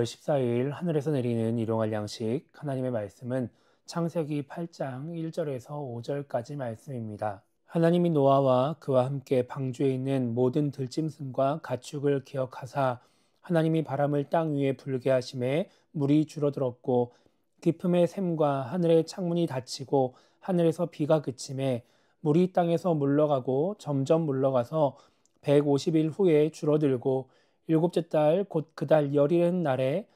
5월 14일 하늘에서 내리는 일용할 양식 하나님의 말씀은 창세기 8장 1절에서 5절까지 말씀입니다. 하나님이 노아와 그와 함께 방주에 있는 모든 들짐승과 가축을 기억하사 하나님이 바람을 땅 위에 불게 하심에 물이 줄어들었고 깊음의 샘과 하늘의 창문이 닫히고 하늘에서 비가 그침에 물이 땅에서 물러가고 점점 물러가서 150일 후에 줄어들고 일곱째 달 곧 그 달 열일의 날에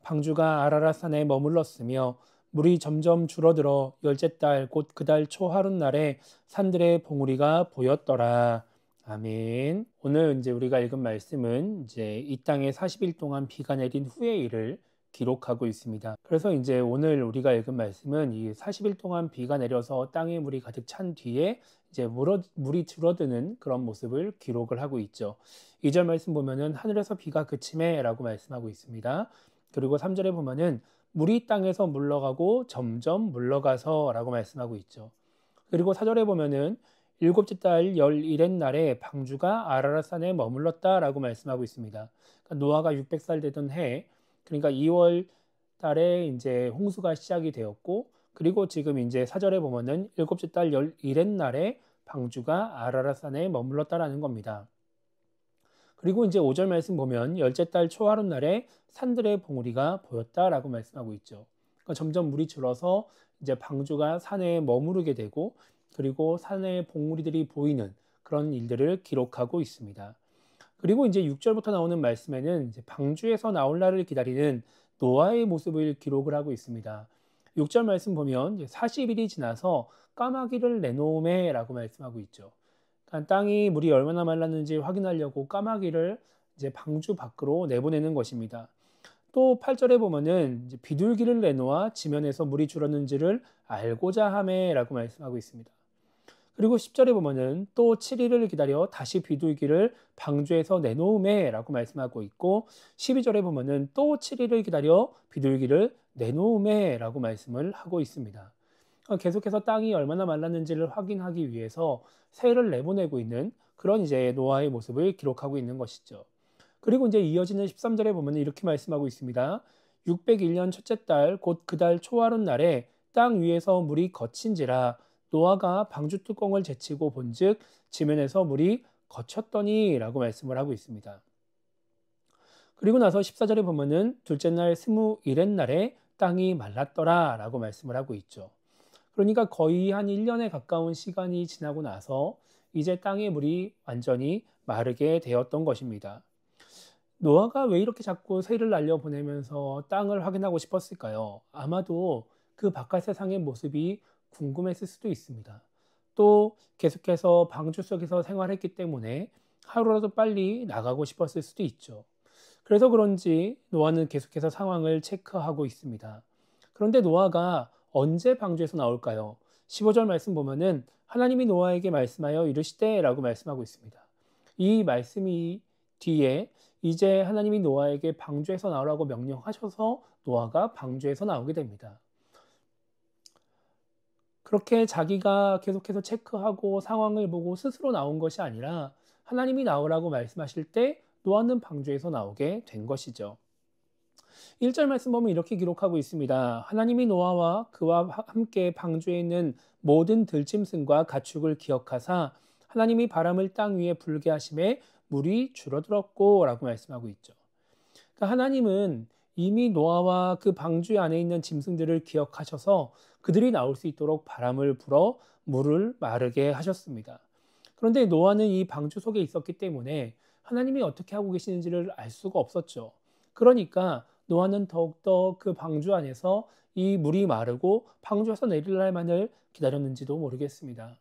방주가 아라랏산에 머물렀으며 물이 점점 줄어들어 열째 달 곧 그 달 초하룻 날에 산들의 봉우리가 보였더라. 아멘. 오늘 우리가 읽은 말씀은 이 땅에 40일 동안 비가 내린 후의 일을 기록하고 있습니다. 그래서 오늘 우리가 읽은 말씀은 이 40일 동안 비가 내려서 땅에 물이 가득 찬 뒤에 물이 줄어드는 그런 모습을 기록을 하고 있죠. 2절 말씀 보면은 하늘에서 비가 그치매 라고 말씀하고 있습니다. 그리고 3절에 보면은 물이 땅에서 물러가고 점점 물러가서 라고 말씀하고 있죠. 그리고 4절에 보면은 일곱째 달 열일의 날에 방주가 아라랏산에 머물렀다 라고 말씀하고 있습니다. 그러니까 노아가 600살 되던 해, 그러니까 2월 달에 홍수가 시작이 되었고, 그리고 지금 4절에 보면은 일곱째 달 열일의 날에 방주가 아라랏산에 머물렀다라는 겁니다. 그리고 5절 말씀 보면 열째 달 초하룻 날에 산들의 봉우리가 보였다라고 말씀하고 있죠. 그러니까 점점 물이 줄어서 방주가 산에 머무르게 되고, 그리고 산의 봉우리들이 보이는 그런 일들을 기록하고 있습니다. 그리고 6절부터 나오는 말씀에는 방주에서 나올 날을 기다리는 노아의 모습을 기록을 하고 있습니다. 6절 말씀 보면 40일이 지나서 까마귀를 내놓음에 라고 말씀하고 있죠. 그러니까 땅이 물이 얼마나 말랐는지 확인하려고 까마귀를 방주 밖으로 내보내는 것입니다. 또 8절에 보면은 비둘기를 내놓아 지면에서 물이 줄었는지를 알고자 하매 라고 말씀하고 있습니다. 그리고 10절에 보면은 또 7일을 기다려 다시 비둘기를 방주에서 내놓음에 라고 말씀하고 있고, 12절에 보면은 또 7일을 기다려 비둘기를 내놓음에 라고 말씀을 하고 있습니다. 계속해서 땅이 얼마나 말랐는지를 확인하기 위해서 새를 내보내고 있는 그런 노아의 모습을 기록하고 있는 것이죠. 그리고 이어지는 13절에 보면 이렇게 말씀하고 있습니다. 601년 첫째 달 곧 그 달 초하룻 날에 땅 위에서 물이 거친지라 노아가 방주 뚜껑을 제치고 본즉 지면에서 물이 거쳤더니 라고 말씀을 하고 있습니다. 그리고 나서 14절에 보면은 둘째 날 21의 날에 땅이 말랐더라 라고 말씀을 하고 있죠. 그러니까 거의 한 1년에 가까운 시간이 지나고 나서 이제 땅의 물이 완전히 마르게 되었던 것입니다. 노아가 왜 이렇게 자꾸 새를 날려보내면서 땅을 확인하고 싶었을까요? 아마도 그 바깥 세상의 모습이 궁금했을 수도 있습니다. 또 계속해서 방주 속에서 생활했기 때문에 하루라도 빨리 나가고 싶었을 수도 있죠. 그래서 그런지 노아는 계속해서 상황을 체크하고 있습니다. 그런데 노아가 언제 방주에서 나올까요? 15절 말씀 보면은 하나님이 노아에게 말씀하여 이르시되 라고 말씀하고 있습니다. 이 말씀이 뒤에 이제 하나님이 노아에게 방주에서 나오라고 명령하셔서 노아가 방주에서 나오게 됩니다. 그렇게 자기가 계속해서 체크하고 상황을 보고 스스로 나온 것이 아니라 하나님이 나오라고 말씀하실 때 노아는 방주에서 나오게 된 것이죠. 1절 말씀 보면 이렇게 기록하고 있습니다. 하나님이 노아와 그와 함께 방주에 있는 모든 들짐승과 가축을 기억하사 하나님이 바람을 땅 위에 불게 하심에 물이 줄어들었고 라고 말씀하고 있죠. 그러니까 하나님은 이미 노아와 그 방주 안에 있는 짐승들을 기억하셔서 그들이 나올 수 있도록 바람을 불어 물을 마르게 하셨습니다. 그런데 노아는 이 방주 속에 있었기 때문에 하나님이 어떻게 하고 계시는지를 알 수가 없었죠. 그러니까 노아는 더욱더 그 방주 안에서 이 물이 마르고 방주에서 내릴 날만을 기다렸는지도 모르겠습니다.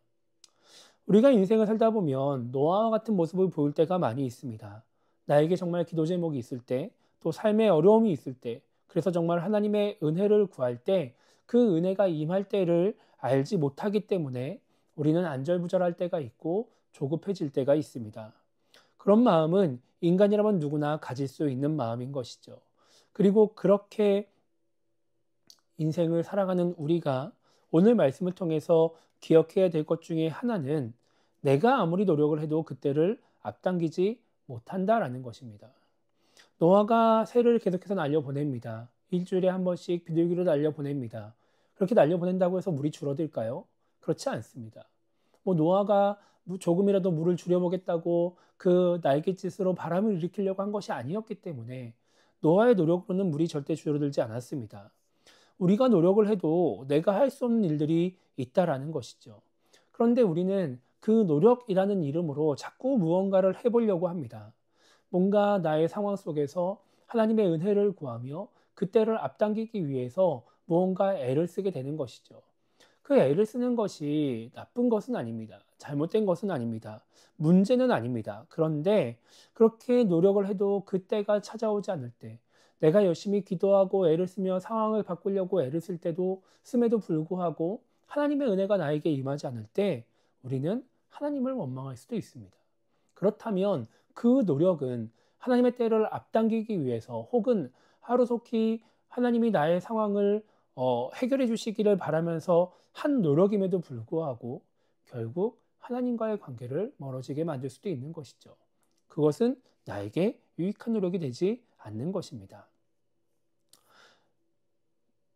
우리가 인생을 살다 보면 노아와 같은 모습을 보일 때가 많이 있습니다. 나에게 정말 기도 제목이 있을 때, 또 삶의 어려움이 있을 때, 그래서 정말 하나님의 은혜를 구할 때, 그 은혜가 임할 때를 알지 못하기 때문에 우리는 안절부절할 때가 있고 조급해질 때가 있습니다. 그런 마음은 인간이라면 누구나 가질 수 있는 마음인 것이죠. 그리고 그렇게 인생을 살아가는 우리가 오늘 말씀을 통해서 기억해야 될 것 중에 하나는 내가 아무리 노력을 해도 그때를 앞당기지 못한다라는 것입니다. 노아가 새를 계속해서 날려보냅니다. 일주일에 한 번씩 비둘기를 날려보냅니다. 그렇게 날려보낸다고 해서 물이 줄어들까요? 그렇지 않습니다. 노아가 조금이라도 물을 줄여보겠다고 그 날갯짓으로 바람을 일으키려고 한 것이 아니었기 때문에 노아의 노력으로는 물이 절대 줄어들지 않았습니다. 우리가 노력을 해도 내가 할 수 없는 일들이 있다라는 것이죠. 그런데 우리는 그 노력이라는 이름으로 자꾸 무언가를 해보려고 합니다. 뭔가 나의 상황 속에서 하나님의 은혜를 구하며 그 때를 앞당기기 위해서 무언가 애를 쓰게 되는 것이죠. 그 애를 쓰는 것이 나쁜 것은 아닙니다. 잘못된 것은 아닙니다. 문제는 아닙니다. 그런데 그렇게 노력을 해도 그 때가 찾아오지 않을 때, 내가 열심히 기도하고 애를 쓰며 상황을 바꾸려고 애를 쓸 때도 씀에도 불구하고 하나님의 은혜가 나에게 임하지 않을 때 우리는 하나님을 원망할 수도 있습니다. 그렇다면 그 노력은 하나님의 때를 앞당기기 위해서 혹은 하루속히 하나님이 나의 상황을 해결해 주시기를 바라면서 한 노력임에도 불구하고 결국 하나님과의 관계를 멀어지게 만들 수도 있는 것이죠. 그것은 나에게 유익한 노력이 되지 않는 것입니다.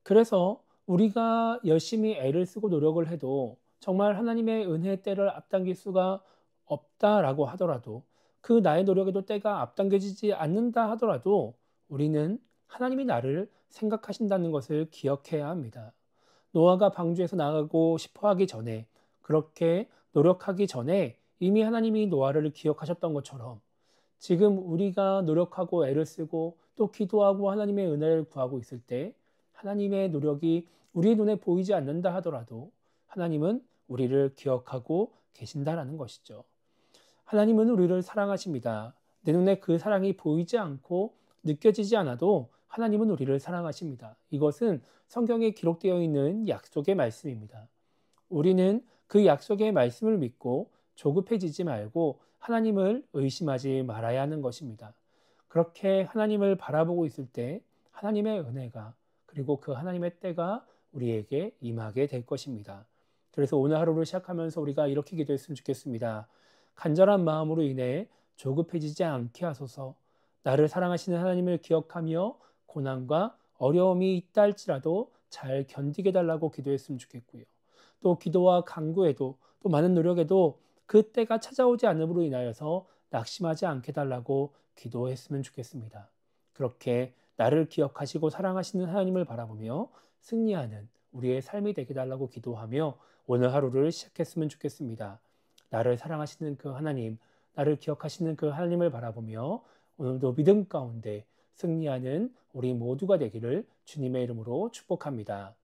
그래서 우리가 열심히 애를 쓰고 노력을 해도 정말 하나님의 은혜의 때를 앞당길 수가 없다라고 하더라도 그 나의 노력에도 때가 앞당겨지지 않는다 하더라도 우리는 하나님이 나를 생각하신다는 것을 기억해야 합니다. 노아가 방주에서 나가고 싶어 하기 전에 그렇게 노력하기 전에 이미 하나님이 노아를 기억하셨던 것처럼 지금 우리가 노력하고 애를 쓰고 또 기도하고 하나님의 은혜를 구하고 있을 때 하나님의 노력이 우리의 눈에 보이지 않는다 하더라도 하나님은 우리를 기억하고 계신다라는 것이죠. 하나님은 우리를 사랑하십니다. 내 눈에 그 사랑이 보이지 않고 느껴지지 않아도 하나님은 우리를 사랑하십니다. 이것은 성경에 기록되어 있는 약속의 말씀입니다. 우리는 그 약속의 말씀을 믿고 조급해지지 말고 하나님을 의심하지 말아야 하는 것입니다. 그렇게 하나님을 바라보고 있을 때 하나님의 은혜가 그리고 그 하나님의 때가 우리에게 임하게 될 것입니다. 그래서 오늘 하루를 시작하면서 우리가 이렇게 기도했으면 좋겠습니다. 간절한 마음으로 인해 조급해지지 않게 하소서. 나를 사랑하시는 하나님을 기억하며 고난과 어려움이 있다 할지라도 잘 견디게 달라고 기도했으면 좋겠고요. 또 기도와 간구에도 또 많은 노력에도 그 때가 찾아오지 않음으로 인하여서 낙심하지 않게 달라고 기도했으면 좋겠습니다. 그렇게 나를 기억하시고 사랑하시는 하나님을 바라보며 승리하는 우리의 삶이 되게 달라고 기도하며 오늘 하루를 시작했으면 좋겠습니다. 나를 사랑하시는 그 하나님, 나를 기억하시는 그 하나님을 바라보며 오늘도 믿음 가운데 승리하는 우리 모두가 되기를 주님의 이름으로 축복합니다.